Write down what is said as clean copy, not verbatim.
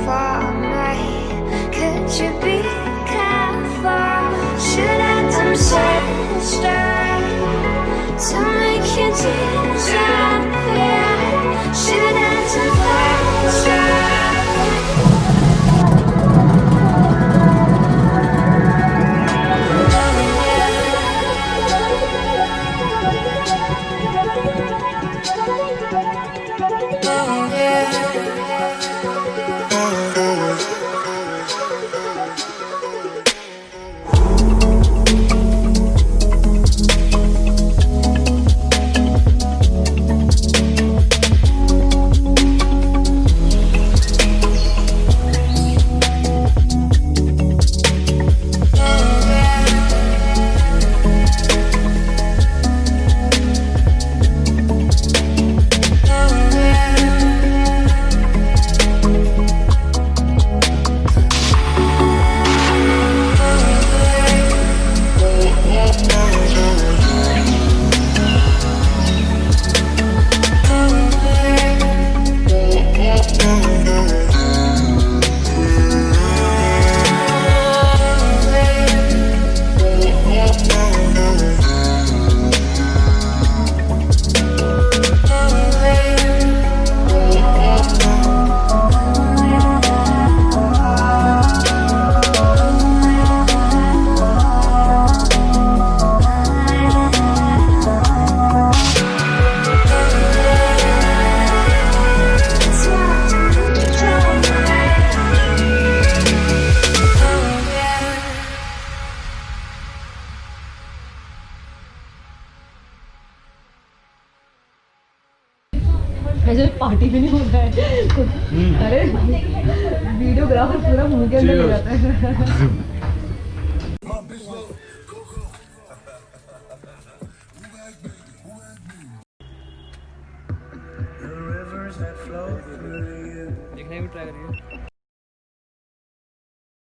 for me? Could you be careful? Should I disappear to make you disappear? Should I disappear? ऐसे party भी नहीं होता है। अरे वीडियोग्राफर पूरा मुंह के अंदर हो जाता है। देखने भी ट्राई करिए।